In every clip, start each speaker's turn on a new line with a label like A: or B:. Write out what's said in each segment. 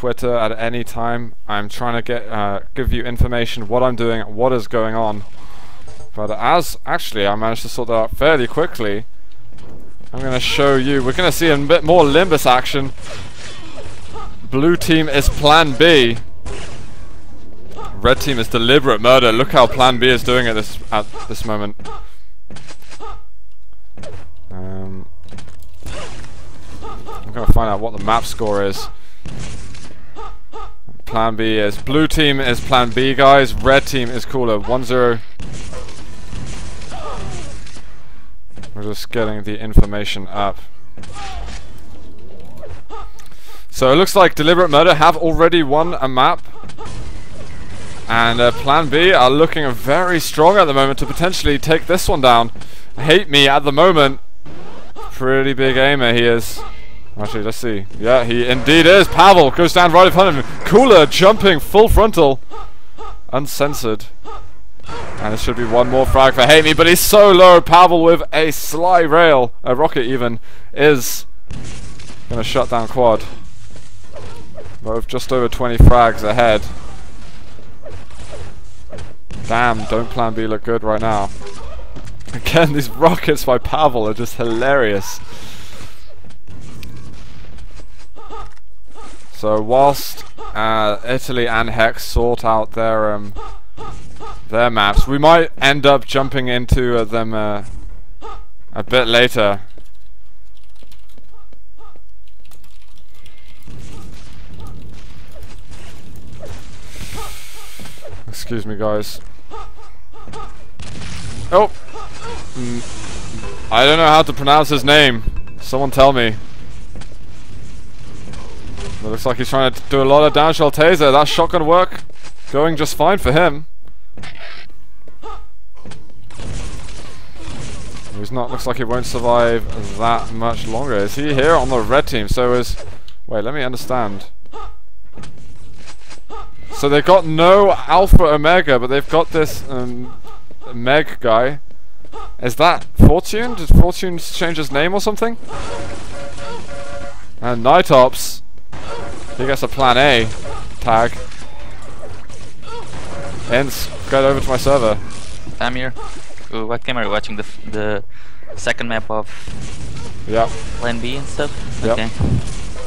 A: Twitter at any time. I'm trying to give you information, what I'm doing, what is going on. But as actually I managed to sort that out fairly quickly, I'm going to show you. We're going to see a bit more Limbus action. Blue team is Plan B. Red team is Deliberate Murder. Look how Plan B is doing at this moment. I'm going to find out what the map score is. Plan B is blue team is Plan B, guys. Red team is Cooler 1-0. We're just getting the information up. So it looks like Deliberate Murder have already won a map. And Plan B are looking very strong at the moment to potentially take this one down. Hate Me at the moment. Pretty big aimer he is. Actually, let's see. Yeah, he indeed is. Pavel goes down right in front of him. Cooler jumping full frontal. Uncensored. And it should be one more frag for Hate Me, but he's so low. Pavel with a sly rail, a rocket even, is going to shut down quad. But with just over 20 frags ahead. Damn, don't Plan B look good right now. Again, these rockets by Pavel are just hilarious. So whilst Italy and Hex sort out their maps, we might end up jumping into them a bit later. Excuse me, guys. Oh! I don't know how to pronounce his name. Someone tell me. It looks like he's trying to do a lot of damage to Taser. That shotgun work going just fine for him. He's not. Looks like he won't survive that much longer. Is he here on the red team? So is. Wait, let me understand. So they've got no Alpha Omega, but they've got this Meg guy. Is that Fortune? Did Fortune change his name or something? And Nightops, he gets a Plan A tag. Ends, get over to my server.
B: I'm here. Ooh, what game are you watching? The second map of Plan B and stuff?
A: Yep.
B: Okay.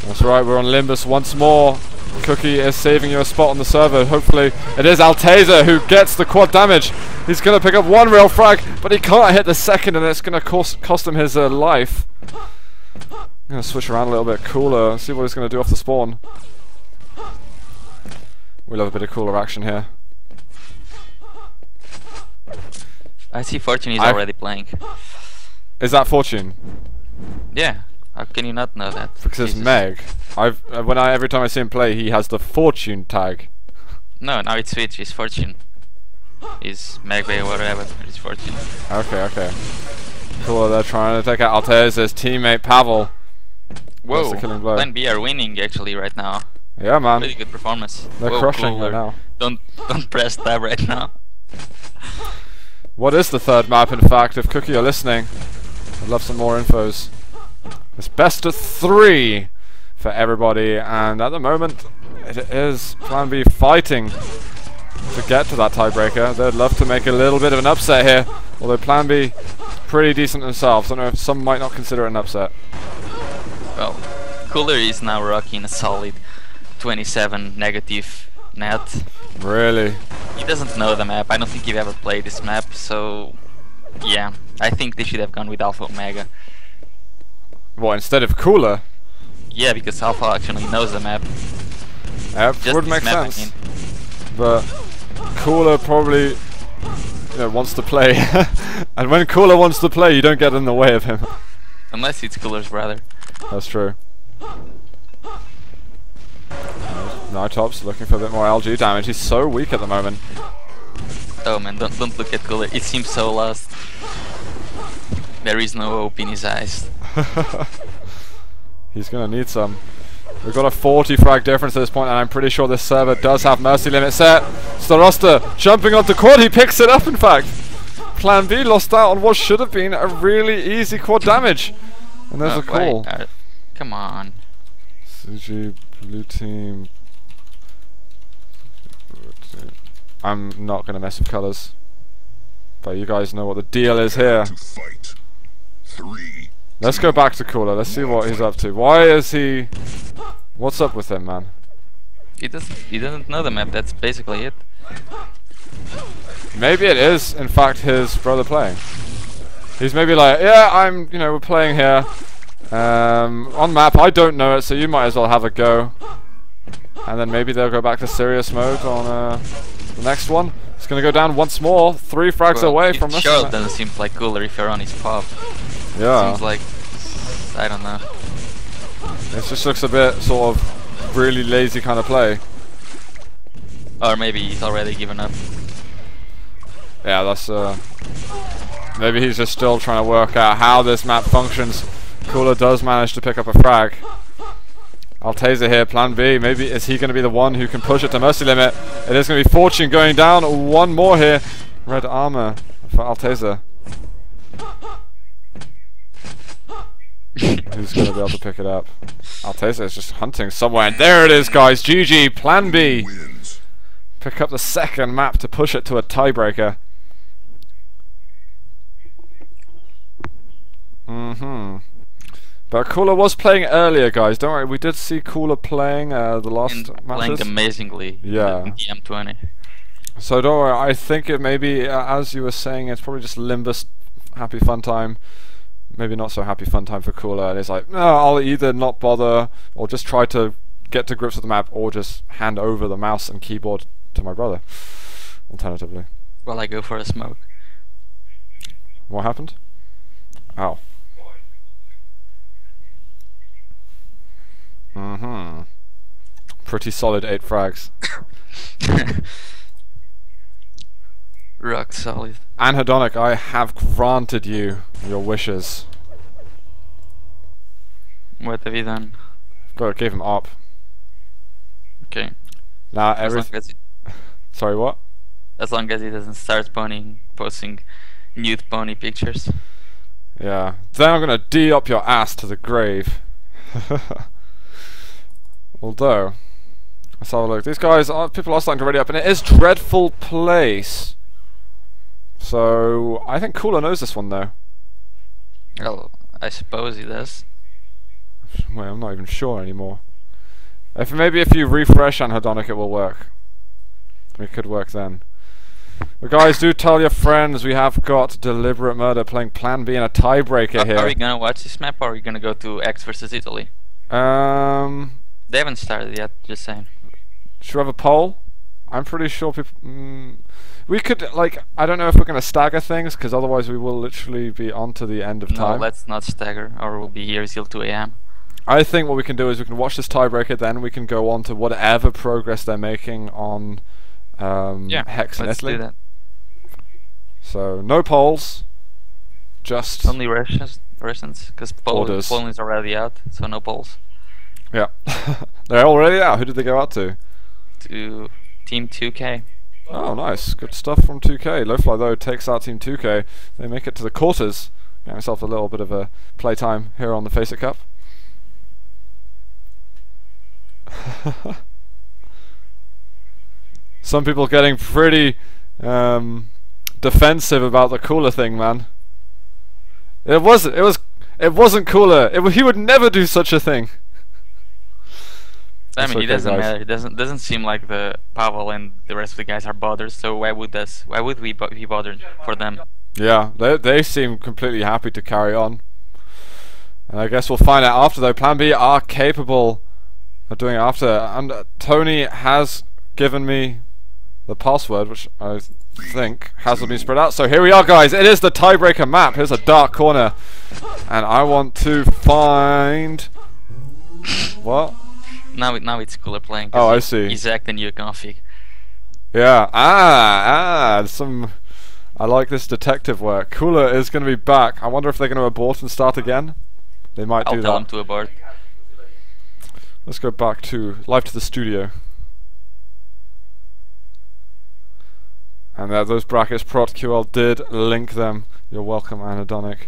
A: That's right, we're on Limbus once more. Cookie is saving you a spot on the server. Hopefully it is Altaser who gets the quad damage. He's going to pick up one real frag, but he can't hit the second, and it's going to cost him his life. I'm going to switch around a little bit. Cooler, and see what he's going to do off the spawn. We love a bit of Cooler action here.
B: I see Fortune is already playing.
A: Is that Fortune?
B: Yeah. How can you not know that?
A: Because it's Meg. Every time I see him play, he has the Fortune tag.
B: No, now it's switch. It's Fortune. It's Meg or whatever. It's Fortune.
A: Okay. Cool. They're trying to take out Altair's teammate Pavel.
B: Whoa.
A: The killing blow.
B: Plan B are winning actually right now.
A: Yeah, man.
B: Really good performance.
A: They're crushing right now.
B: Don't press tab right now.
A: What is the third map? In fact, if Cookie are listening, I'd love some more infos. It's best of 3 for everybody, and at the moment it is Plan B fighting to get to that tiebreaker. They'd love to make a little bit of an upset here, although Plan B pretty decent themselves. I don't know if some might not consider it an upset.
B: Well, Cooler is now rocking a solid 27 negative net.
A: Really?
B: He doesn't know the map. I don't think he ever played this map, so yeah, I think they should have gone with Alpha Omega.
A: What, instead of Cooler?
B: Yeah, because Alpha actually knows the map.
A: Yep, would make sense. But Cooler probably wants to play. And when Cooler wants to play, you don't get in the way of him.
B: Unless it's Cooler's brother.
A: That's true. Nightops looking for a bit more LG damage. He's so weak at the moment.
B: Oh man, don't look at Cooler. It seems so lost. There is no hope in his eyes.
A: He's gonna need some. We've got a 40 frag difference at this point, and I'm pretty sure this server does have mercy limit set. Starosta jumping onto quad, he picks it up in fact. Plan B lost out on what should have been a really easy quad damage. And there's a call.
B: Come on.
A: Suji, blue team, I'm not gonna mess with colors. But you guys know what the deal is here. Let's go back to Cooler. Let's see what he's up to. Why is he? What's up with him, man?
B: He doesn't know the map. That's basically it.
A: Maybe it is, in fact, his brother playing. He's maybe like, yeah, we're playing here. On map, I don't know it, so you might as well have a go. And then maybe they'll go back to serious mode on the next one. It's gonna go down once more. 3 frags away from this.
B: Sure, doesn't seem like Cooler if you're on his pop.
A: Yeah.
B: Seems like, I don't know.
A: It just looks a bit sort of really lazy kind of play.
B: Or maybe he's already given up.
A: Yeah, that's maybe he's just still trying to work out how this map functions. Cooler does manage to pick up a frag. Altaser here, plan B. Maybe is he going to be the one who can push it to mercy limit? It is going to be Fortune going down. One more here. Red armor for Altaser. Who's going to be able to pick it up? Altaser is just hunting somewhere. And there it is, guys. GG, plan B. Pick up the second map to push it to a tiebreaker. But Cooler was playing earlier, guys. Don't worry, we did see Cooler playing the last matches.
B: Playing amazingly.
A: Yeah.
B: In the M20.
A: So don't worry. I think it maybe, as you were saying, it's probably just Limbus happy fun time. Maybe not so happy fun time for Cooler. And it's like, no, I'll either not bother or just try to get to grips with the map, or just hand over the mouse and keyboard to my brother. Alternatively.
B: Well, I go for a smoke.
A: What happened? Oh. Pretty solid 8 frags.
B: Rock solid.
A: Anhedonic, I have granted you your wishes.
B: What have you done?
A: God, gave him up.
B: Okay.
A: Now everything. Sorry, what?
B: As long as he doesn't start posting nude pony pictures.
A: Yeah. Then I'm gonna D up your ass to the grave. Although, let's have a look. These guys, people are starting to ready up, and it is Dreadful Place. So I think Cooler knows this one though.
B: Well, I suppose he does.
A: Wait, I'm not even sure anymore. Maybe if you refresh Anhedonic, it will work. It could work then. But guys, do tell your friends we have got Deliberate Murder playing Plan B in a tiebreaker here.
B: Are we gonna watch this map, or are we gonna go to X versus Italy? They haven't started yet, just saying.
A: Should we have a poll? I'm pretty sure people... we could, like, I don't know if we're going to stagger things, because otherwise we will literally be on to the end of time.
B: No, let's not stagger, or we'll be here till 2 AM.
A: I think what we can do is we can watch this tiebreaker, then we can go on to whatever progress they're making on Hex in Italy.
B: Do that.
A: So, no polls. Just...
B: only Russians, because Poland is already out, so no polls.
A: Yeah. They're already out. Who did they go out to?
B: To Team 2K.
A: Oh, nice. Good stuff from 2K. Lowfly, though, takes out Team 2K. They make it to the quarters. Get myself a little bit of a playtime here on the FACEIT Cup. Some people getting pretty defensive about the Cooler thing, man. It wasn't Cooler. He would never do such a thing.
B: I mean, it doesn't matter. It doesn't seem like the Pavel and the rest of the guys are bothered. So why would we be bothered for them?
A: Yeah, they seem completely happy to carry on. And I guess we'll find out after though. Plan B are capable of doing it after. And Tony has given me the password, which I think hasn't been spread out. So here we are, guys. It is the tiebreaker map. Here's a dark corner, and I want to find what?
B: Now it's Cooler playing.
A: Oh, I see.
B: He's acting new config.
A: Yeah. Some. I like this detective work. Cooler is going to be back. I wonder if they're going to abort and start again. They might do that.
B: I'll tell them to abort.
A: Let's go back to live to the studio. And those brackets, ProtQL did link them. You're welcome, Anhedonic.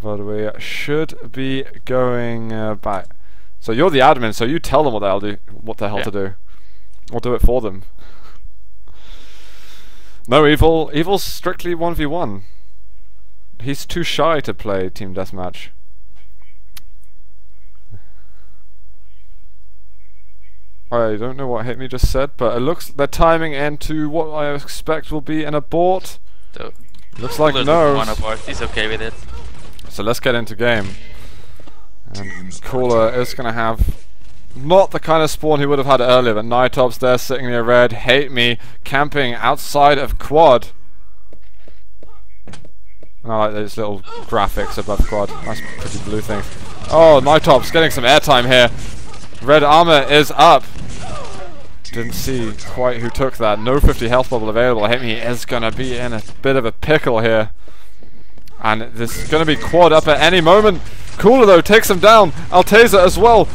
A: But we should be going back. So you're the admin, so you tell them what the hell to do. Or do it for them. No, Evil. Evil's strictly 1v1. He's too shy to play team deathmatch. I don't know what Hit Me just said, but it looks they're timing into what I expect will be an abort.
B: So
A: looks like no.
B: One abort. He's okay with it.
A: So let's get into game. And Cooler is going to have not the kind of spawn he would have had earlier, but Nitop's there sitting near red. Hate Me camping outside of quad. And I like those little graphics above quad. Nice pretty blue thing. Oh, Nitop's getting some airtime here. Red armor is up. Didn't see quite who took that. No 50 health bubble available. Hate Me is going to be in a bit of a pickle here. And this is going to be quad up at any moment. Cooler though takes him down. Alteza as well.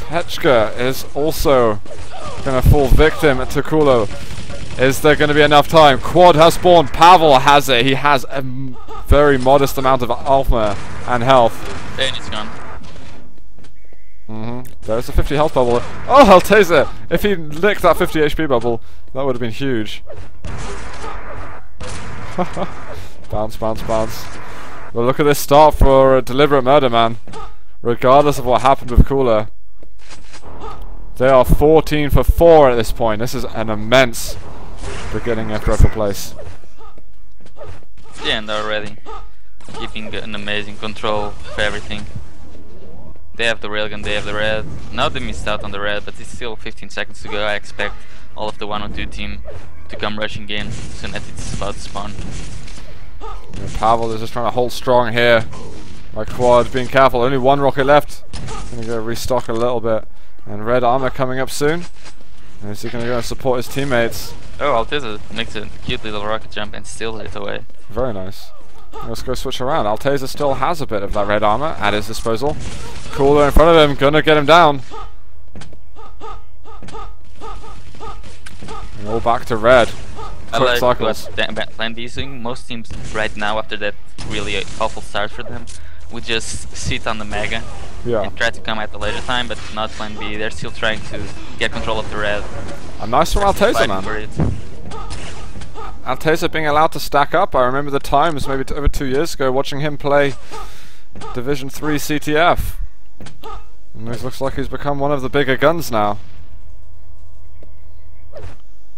A: Petchka is also going to fall victim to Cooler. Is there going to be enough time? Quad has spawned. Pavel has it. He has a very modest amount of armor and health.
B: Then it's gone.
A: There's a 50 health bubble. Oh, Alteza! If he licked that 50 HP bubble, that would have been huge. Bounce, bounce, bounce. Well, look at this start for a deliberate murder, man. Regardless of what happened with Cooler. They are 14 for 4 at this point. This is an immense beginning of Dreadful Place.
B: Yeah, and already keeping an amazing control of everything. They have the railgun, they have the red. Now they missed out on the red, but it's still 15 seconds to go. I expect all of the 1-2 team to come rushing in as soon as it's about to spawn.
A: Yeah, Pavel is just trying to hold strong here. My quad being careful, only one rocket left. Gonna go restock a little bit. And red armor coming up soon. And is he gonna go and support his teammates?
B: Oh, Alteza makes a cute little rocket jump and steals it away.
A: Very nice. Let's go switch around. Alteza still has a bit of that red armor at his disposal. Cooler in front of him, gonna get him down. And all back to red.
B: I
A: Quick
B: like
A: cycles.
B: what PlanB is doing. Most teams right now, after that really awful start for them, would just sit on the mega and try to come at the later time, but not PlanB. They're still trying to get control of the red.
A: A nice from Alteza, man. Alteza being allowed to stack up. I remember the times, maybe over 2 years ago, watching him play Division 3 CTF. And he looks like he's become one of the bigger guns now.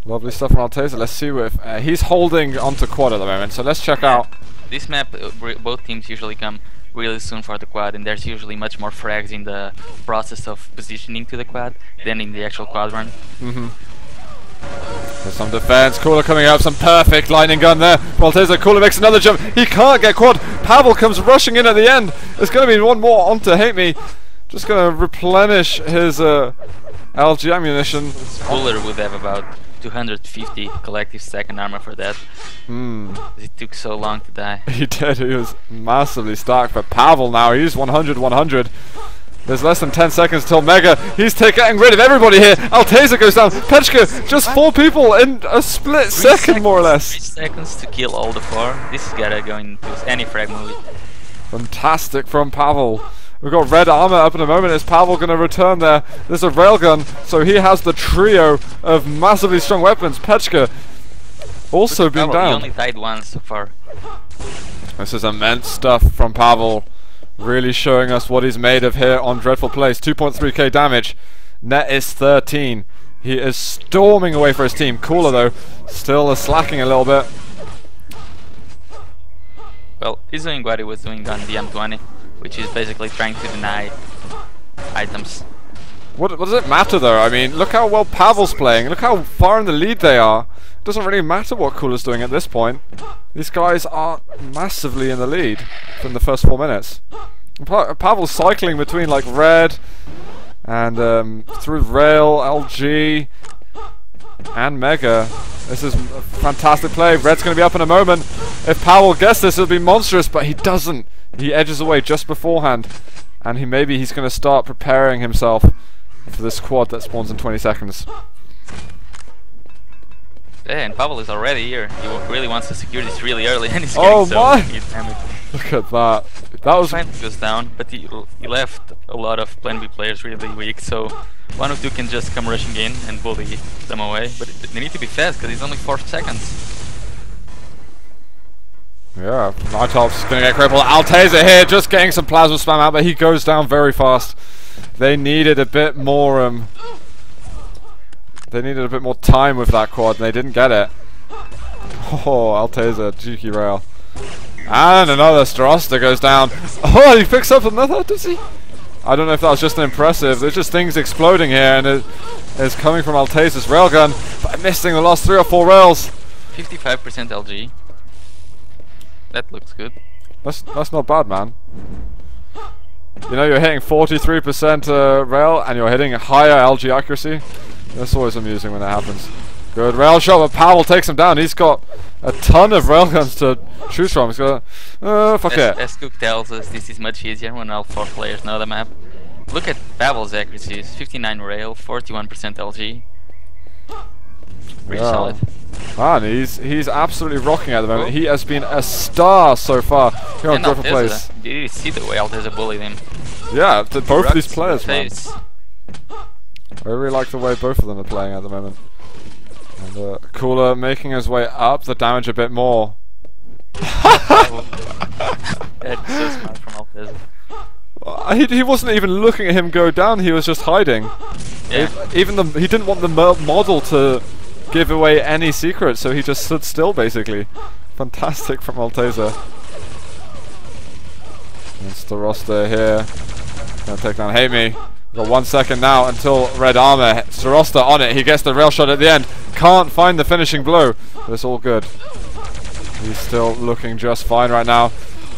A: Lovely stuff from Alteza. Let's see if he's holding onto quad at the moment, so let's check out.
B: This map, both teams usually come really soon for the quad, and there's usually much more frags in the process of positioning to the quad than in the actual quad run.
A: There's some defense. Cooler coming out, some perfect lightning gun there. Alteza, Cooler makes another jump. He can't get quad. Pavel comes rushing in at the end. There's going to be one more onto Hate Me. Just going to replenish his LG ammunition.
B: Cooler would have about 250 collective second armor for that. It took so long to die.
A: He did. He was massively stacked. But Pavel now, he's 100-100. There's less than 10 seconds till Mega. He's getting rid of everybody here. Alteza goes down. Petchka, just 4 people in a split second, more or less.
B: 3 seconds to kill all the 4. This is gotta go into any frag movie.
A: Fantastic from Pavel. We've got red armor up in a moment. Is Pavel going to return there? There's a railgun, so he has the trio of massively strong weapons. Petchka also being down.
B: He only died once so far.
A: This is immense stuff from Pavel. Really showing us what he's made of here on Dreadful Place. 2.3k damage. Net is 13. He is storming away for his team. Cooler though, still slacking a little bit.
B: Well, he's doing what he was doing on the M20, which is basically trying to deny items.
A: What does it matter though? I mean, look how well Pavel's playing. Look how far in the lead they are. It doesn't really matter what Cooler's doing at this point. These guys are massively in the lead from the first 4 minutes. Pavel's cycling between like red and through rail, LG and Mega. This is a fantastic play. Red's going to be up in a moment. If Pavel gets this, it'll be monstrous, but he doesn't. He edges away just beforehand, and maybe he's going to start preparing himself for this quad that spawns in 20 seconds.
B: Yeah, and Pavel is already here. He really wants to secure this really early, and he's getting so damaged.
A: Look at that. That was
B: finally goes down, but he left a lot of PlanB players really weak, so One or two can just come rushing in and bully them away, but they need to be fast because it's only 4 seconds.
A: Yeah, Nitop's gonna get crippled. Alteza here, just getting some plasma spam out, but he goes down very fast. They needed a bit more time with that quad, and they didn't get it. Oh, Alteza, Juki rail. And another Starosta goes down. Oh, he picks up another, does he? I don't know if that was just an impressive. There's just things exploding here, and it is coming from Alteza's railgun, but missing the last 3 or 4 rails.
B: 55% LG. That looks good.
A: That's not bad, man. You know, you're hitting 43% rail, and you're hitting higher LG accuracy. That's always amusing when that happens. Good rail shot, but Powell takes him down. He's got a ton of railguns to choose from. He's got fuck it.
B: As Cook tells us, this is much easier when all 4 players know the map. Look at Pavel's accuracies. 59 rail, 41% LG. Pretty solid.
A: Man, he's absolutely rocking at the moment. He has been a star so far here on Gripper Plays.
B: Did you see the way Alteza bullied him?
A: Yeah, both of these players, man.
B: Face.
A: I really like the way both of them are playing at the moment. And Cooler making his way up the damage a bit more.
B: That's so smart from Alteza.
A: He wasn't even looking at him go down. He was just hiding.
B: Yeah.
A: He didn't want the model to give away any secrets, so he just stood still basically. Fantastic from Alteza. And Starosta here. Gonna take down Hate Me. We've got 1 second now until red armor. Starosta on it. He gets the rail shot at the end. Can't find the finishing blow. But it's all good. He's still looking just fine right now.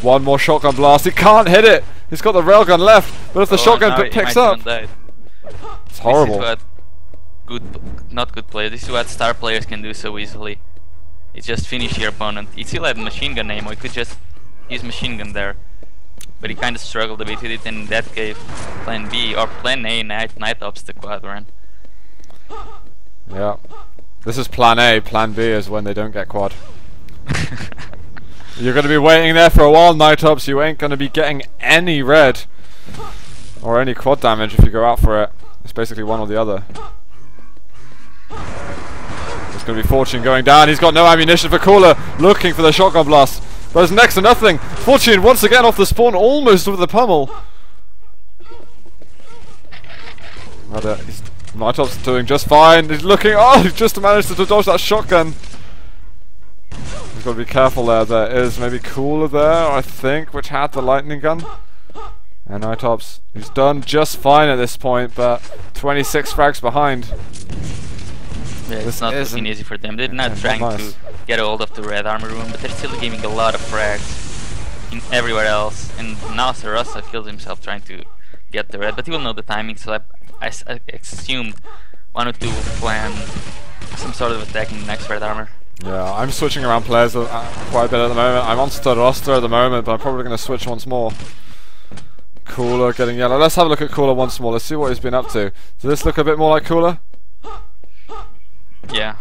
A: One more shotgun blast. He can't hit it. He's got the railgun left. But if the shotgun picks up, it's horrible.
B: This is what not good players. This is what star players can do so easily. It's just finish your opponent. He still had machine gun ammo. He could just use machine gun there. But he kind of struggled a bit with it, and that gave Plan B or Plan A night ops the quad run.
A: Yeah. This is Plan A. Plan B is when they don't get quad. You're going to be waiting there for a while, Night Ops. You ain't going to be getting any red or any quad damage if you go out for it. It's basically one or the other. It's going to be Fortune going down. He's got no ammunition for Cooler, looking for the shotgun blast. But it's next to nothing. Fortune once again off the spawn, almost with the pummel. Night Ops doing just fine. He's looking. Oh, he's just managed to dodge that shotgun. He's got to be careful there. There is maybe Cooler there, I think, which had the lightning gun. And Night Ops, he's done just fine at this point, but 26 frags behind.
B: Yeah, it's not looking easy for them. They're not trying to get a hold of the red armor room, but they're still giving a lot of frags in everywhere else. And now Starosta kills himself trying to get the red, but he will know the timing, so I assume 1 or 2 will plan some sort of attack in the next red armor.
A: Yeah, I'm switching around players quite a bit at the moment. I'm on Starosta at the moment, but I'm probably going to switch once more. Cooler getting yellow. Let's have a look at Cooler once more. Let's see what he's been up to. Does this look a bit more like Cooler?
B: Yeah.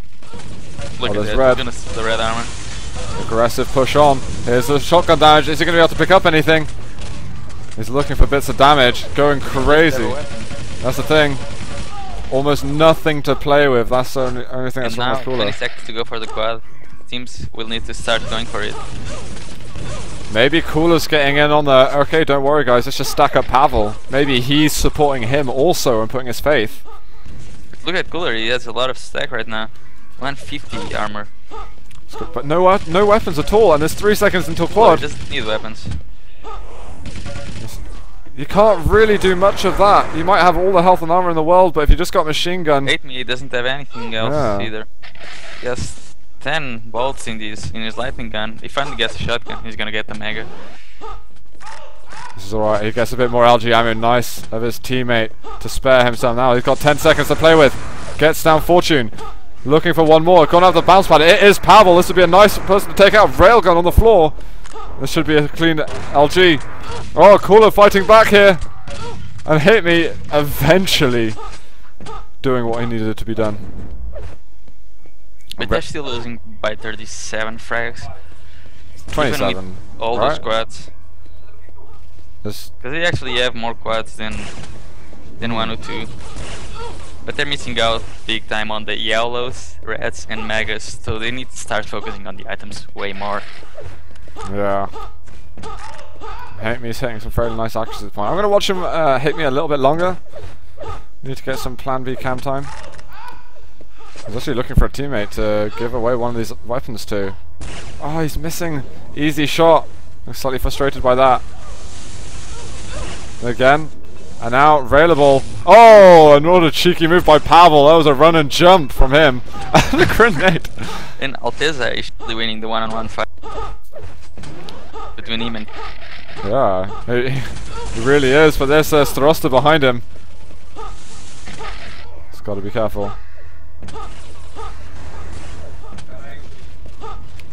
B: Look at this.
A: Red.
B: The red armor.
A: Aggressive push on. Here's the shotgun damage. Is he going to be able to pick up anything? He's looking for bits of damage. Going crazy. That's the thing. Almost nothing to play with. That's the only thing that's wrong with Cooler.
B: 20 seconds to go for the quad. Teams will need to start going for it.
A: Maybe Cooler's getting in on the... Okay, don't worry guys, let's just stack up Pavel. Maybe he's supporting him also and putting his faith.
B: Look at Cooler, he has a lot of stack right now. 150 armor.
A: But no weapons at all, and there's 3 seconds until quad.
B: Cooler doesn't need weapons.
A: You can't really do much of that. You might have all the health and armor in the world, but if you just got machine gun...
B: Hate Me doesn't have anything else either. He has 10 bolts in his lightning gun. He finally gets a shotgun, he's gonna get the mega.
A: This is alright, he gets a bit more LG ammo, nice of his teammate to spare himself now. He's got 10 seconds to play with. Gets down Fortune. Looking for one more. Gonna have the bounce pad. It is Pavel. This would be a nice person to take out. Railgun on the floor. This should be a clean LG. Oh, Cooler fighting back here. And Hate Me eventually doing what he needed to be done.
B: But they're still losing by 37 frags.
A: 27.
B: Even with all those quads. Because they actually have more quads than 1 or 2. But they're missing out big time on the yellows, reds, and megas, so they need to start focusing on the items way more.
A: Yeah. Hate Me is hitting some fairly nice actions at this point. I'm going to watch him hit me a little bit longer. Need to get some Plan B cam time. He's actually looking for a teammate to give away one of these weapons to. Oh, he's missing. Easy shot. I'm slightly frustrated by that. Again. And now, available. Oh, another cheeky move by Pavel. That was a run and jump from him. And a grenade.
B: And Alteza is winning the one-on-one fight between him and...
A: Yeah, he really is, but there's Starosta behind him. He's got to be careful.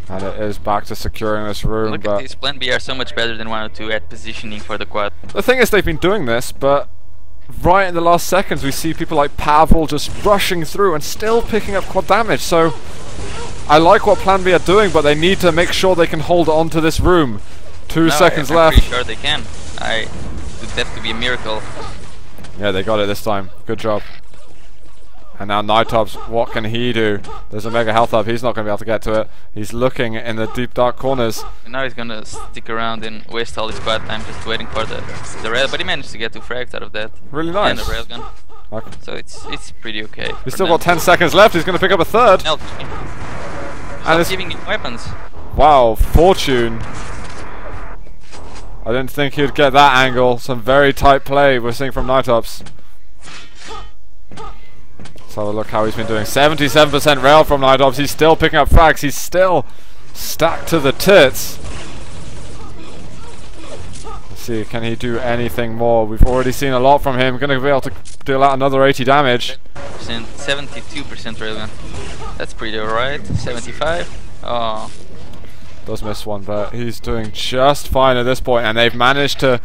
A: And it is back to securing this room.
B: Look at these PlanB are so much better than 102 at positioning for the quad.
A: The thing is, they've been doing this, but right in the last seconds we see people like Pavel just rushing through and still picking up quad damage. So I like what PlanB are doing, but they need to make sure they can hold on to this room. 2 seconds
B: I'm
A: left.
B: Pretty sure they can. That could be a miracle.
A: Yeah, they got it this time. Good job. And now Nitops, what can he do? There's a mega health up. He's not going to be able to get to it. He's looking in the deep dark corners.
B: And now he's going to stick around and waste all his squad time just waiting for the rail. But he managed to get 2 frags out of that.
A: Really nice.
B: And a railgun.
A: Okay.
B: So it's pretty okay.
A: He's still got 10 seconds left. He's going to pick up a third.
B: And it's giving him weapons.
A: Wow, Fortune. I didn't think he'd get that angle. Some very tight play we're seeing from Nitops. Let's have a look how he's been doing. 77% rail from Nitops. He's still picking up frags. He's still stacked to the tits. Let's see, can he do anything more? We've already seen a lot from him. Going to be able to deal out another 80 damage.
B: 72% railgun. That's pretty alright. 75. Oh.
A: Does miss one, but he's doing just fine at this point, and they've managed to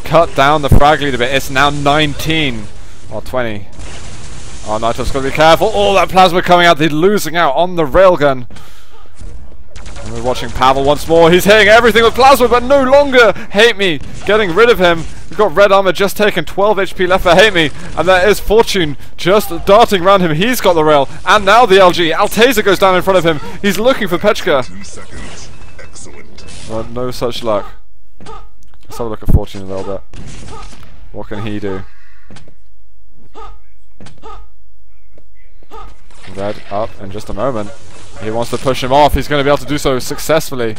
A: cut down the frag lead a bit. It's now 19 or 20. Oh, Nitops got to be careful. Oh, that plasma coming out. They're losing out on the railgun. And we're watching Pavel once more. He's hitting everything with plasma, but no longer Hate Me getting rid of him. We've got red armor just taken, 12 HP left for Hate Me, and there is Fortune just darting around him. He's got the rail, and now the LG. Alteza goes down in front of him. He's looking for Pechka.
C: 2 seconds. Excellent.
A: Well, no such luck. Let's have a look at Fortune a little bit. What can he do? Red up in just a moment. He wants to push him off. He's going to be able to do so successfully.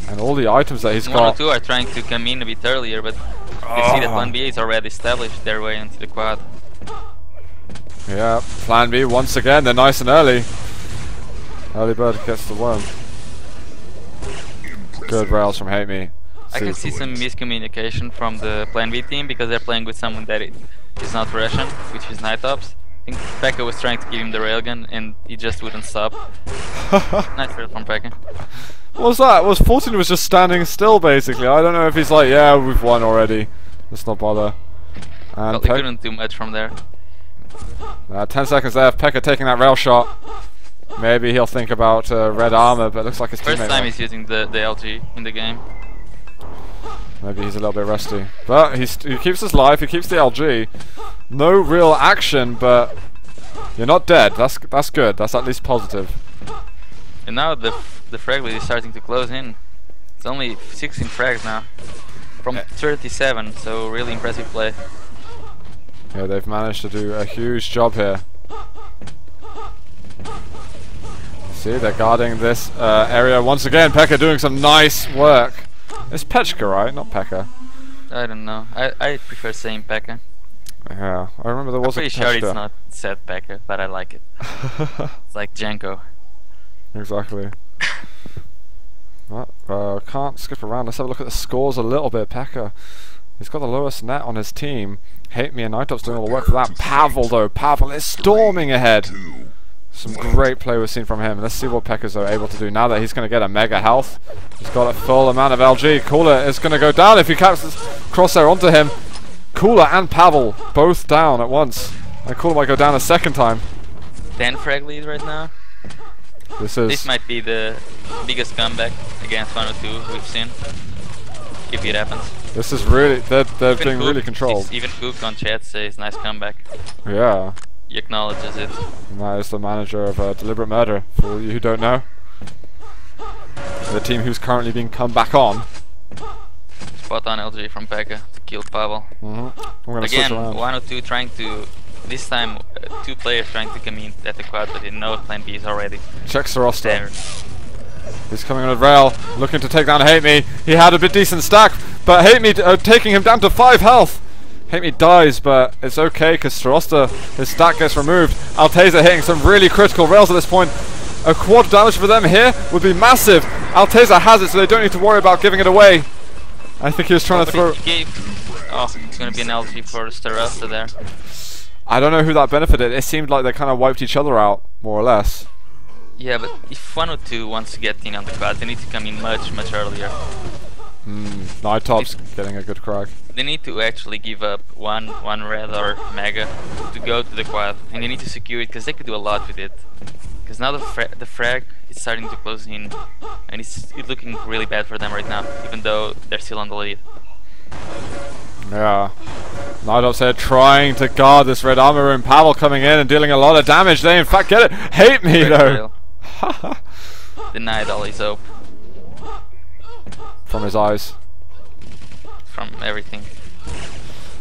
A: And all the items that he's got.
B: 102 are trying to come in a bit earlier, but you see that PlanB is already established their way into the quad.
A: Yeah, PlanB once again. They're nice and early. Early bird gets the worm. Good rails from Hate Me.
B: I can see some miscommunication from the PlanB team because they're playing with someone that is not Russian, which is Nitops. I think Pekka was trying to give him the railgun and he just wouldn't stop. Nice rail from Pekka.
A: What was that? Was Fortune was just standing still basically. I don't know if he's like, yeah, we've won already. Let's not bother. And
B: Well, he couldn't do much from there.
A: 10 seconds left. Pekka taking that rail shot. Maybe he'll think about red armor, but it looks like his
B: First
A: teammate
B: time
A: will.
B: he's using the LG in the game.
A: Maybe he's a little bit rusty. But he keeps his life, he keeps the LG. No real action, but you're not dead. That's good. That's at least positive.
B: And now the frag lead is starting to close in. It's only 16 frags now. From 37, so really impressive play.
A: Yeah, they've managed to do a huge job here. See, they're guarding this area once again. Pekka doing some nice work. It's Pechka, right? Not Pekka.
B: I don't know. I prefer saying Pekka.
A: Yeah, I remember there was
B: I'm
A: a
B: pretty
A: Pechka.
B: sure it's not said Pekka, but I like it. It's like Janko.
A: Exactly. Well, can't skip around. Let's have a look at the scores a little bit. Pekka, he's got the lowest net on his team. Hate Me and Nitops doing all the work for that. Pavel though, Pavel is storming ahead. Some great play we've seen from him. Let's see what Pekka's able to do now that he's going to get a mega health. He's got a full amount of LG. Cooler is going to go down if he captures crosshair onto him. Cooler and Pavel both down at once. And Cooler might go down a second time.
B: 10 frag lead right now. This might be the biggest comeback against 102 we've seen, if it happens.
A: This is really, they're being really
B: Cook,
A: controlled.
B: even Cook on chat says nice comeback.
A: Yeah.
B: He acknowledges it.
A: And that is the manager of Deliberate Murder, for all you who don't know. The team who's currently being come back on.
B: Spot on LG from Pekka to kill Pavel.
A: I'm gonna
B: Again,
A: switch around.
B: 1 or 2 trying to, this time 2 players trying to come in at the quad, but they know PlanB is already
A: Checks the roster.
B: there.
A: He's coming on with Rail, looking to take down Hate Me. He had a bit decent stack, but Hate Me taking him down to 5 health. Hate Me dies, but it's okay because Starosta, his stack gets removed. Alteza hitting some really critical rails at this point. A quad damage for them here would be massive. Alteza has it, so they don't need to worry about giving it away. I think he was trying to throw.
B: Oh, it's gonna be an LG for Starosta there.
A: I don't know who that benefited. It seemed like they kind of wiped each other out, more or less.
B: Yeah, but if 1 or 2 wants to get in on the quad, they need to come in much earlier.
A: Night Top's getting a good crack.
B: They need to actually give up one red or mega to go to the quad, and they need to secure it because they could do a lot with it. Because now the frag is starting to close in, and it's looking really bad for them right now, even though they're still on the lead.
A: Yeah. Night Top's here trying to guard this red armor room. Pavel coming in and dealing a lot of damage. They in fact get it. Hate Me though.
B: Denied all his hope.
A: From his eyes.
B: From everything.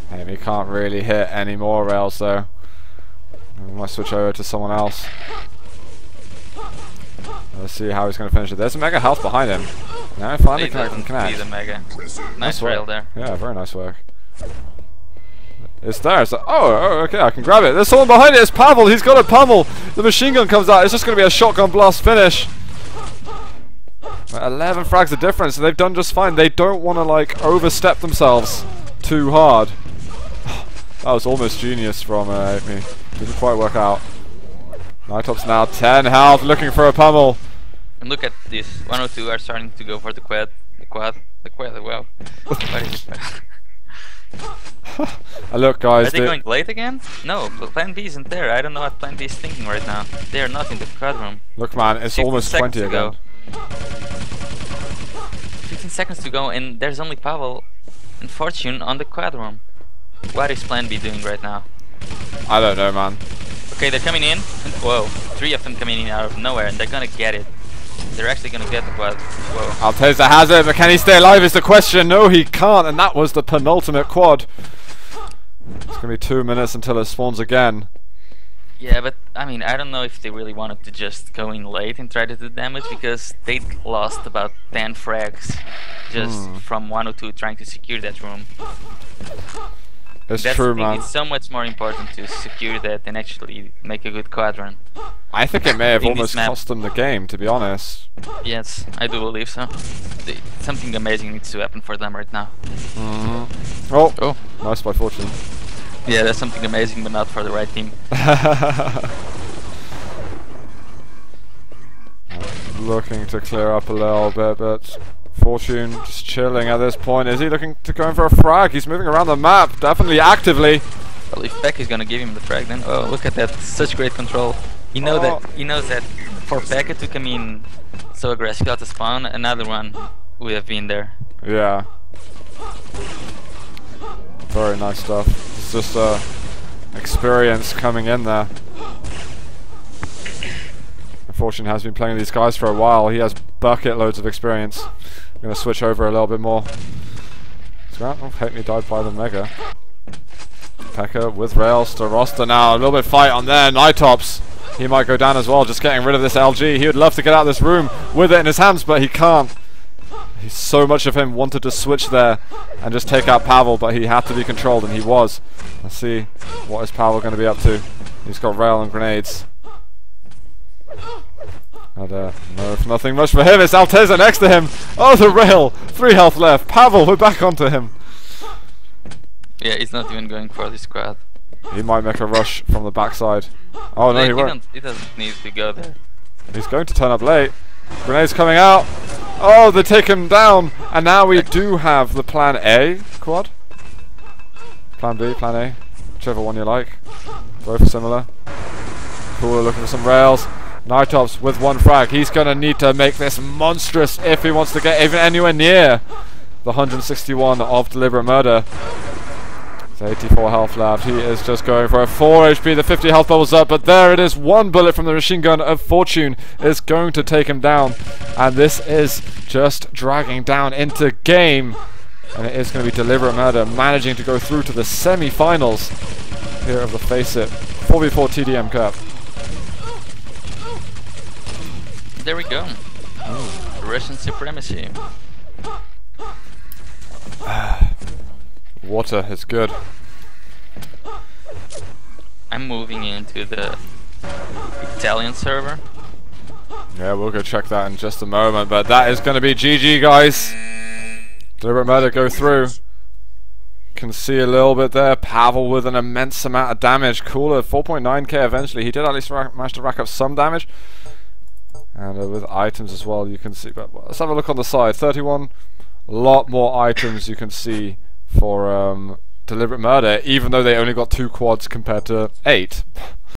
A: Hate Me can't really hit any more rails though. We might switch over to someone else. Let's see how he's going to finish it. There's a mega health behind him. Now finally can connect.
B: The mega. Nice rail there.
A: Yeah, very nice work. It's there. So, oh, okay, I can grab it. There's someone behind it. It's Pavel. He's got a pummel. The machine gun comes out. It's just going to be a shotgun blast finish. 11 frags of difference, so they've done just fine. They don't want to like overstep themselves too hard. That was almost genius from Hate Me. Didn't quite work out. Night Top's now 10 health, looking for a pummel.
B: And look at this. 1 or 2 are starting to go for the quad. Wow.
A: Look, guys.
B: Are they going late again? No, PlanB isn't there. I don't know what PlanB is thinking right now. They are not in the quad room.
A: Look, man, it's almost 20 again.
B: 15 seconds to go, and there's only Pavel and Fortune on the quad room. What is PlanB doing right now?
A: I don't know, man.
B: Okay, they're coming in. And whoa, 3 of them coming in out of nowhere, and they're gonna get it. They're actually gonna get the quad. Whoa.
A: Alteza has it, but can he stay alive is the question. No, he can't, and that was the penultimate quad. It's gonna be 2 minutes until it spawns again.
B: Yeah, but I mean, I don't know if they really wanted to just go in late and try to do damage, because they lost about 10 frags just from 1 or 2 trying to secure that room.
A: It's true, man.
B: It's so much more important to secure that than actually make a good quadrant.
A: I think it may have almost cost them the game, to be honest.
B: Yes, I do believe so. Something amazing needs to happen for them right now.
A: Oh, nice by Fortune.
B: Yeah, that's something amazing, but not for the right team.
A: Looking to clear up a little bit, but Fortune just chilling at this point. Is he looking to go in for a frag? He's moving around the map, definitely actively.
B: Well, if Peck is gonna give him the frag, then oh, look at that, such great control. He knows that for Pekka to come in so aggressive out to spawn, another one would have been there.
A: Yeah. Very nice stuff. It's just experience coming in there. Fortune has been playing these guys for a while. He has bucket loads of experience. I'm going to switch over a little bit more. Oh, Hate Me died by the mega. Pekka with rails to roster now. A little bit of fight on there. Night Tops. He might go down as well, just getting rid of this LG. He would love to get out of this room with it in his hands, but he can't. He's so much of him wanted to switch there and just take out Pavel, but he had to be controlled, and he was. Let's see what is Pavel going to be up to. He's got rail and grenades. And no, nothing much for him. It's Alteza next to him. Oh, the rail. 3 health left. Pavel, we're back onto him.
B: Yeah, he's not even going for this quad.
A: He might make a rush from the backside. Oh no, he won't.
B: He doesn't need to go there.
A: He's going to turn up late. Grenades coming out. Oh, they take him down. And now we do have the Plan A quad. Plan B, Plan A. Whichever one you like. Both similar. Cool, looking for some rails. Night Tops with 1 frag. He's going to need to make this monstrous if he wants to get even anywhere near the 161 of Deliberate Murder. 84 health left. He is just going for a 4 HP. The 50 health bubbles up, but there it is. One bullet from the machine gun of Fortune is going to take him down. And this is just dragging down into game. And it is going to be Deliberate Murder managing to go through to the semi-finals here of the FACEIT 4v4 TDM Cup.
B: There we go. Russian supremacy.
A: Water is good.
B: I'm moving into the Italian server.
A: Yeah, we'll go check that in just a moment, but that is going to be GG, guys. Deliberate Murder go through. Can see a little bit there. Pavel with an immense amount of damage. Cooler, 4.9k eventually. He did at least manage to rack up some damage. And with items as well, you can see. But let's have a look on the side. 31. A lot more items you can see for Deliberate Murder, even though they only got 2 quads compared to 8.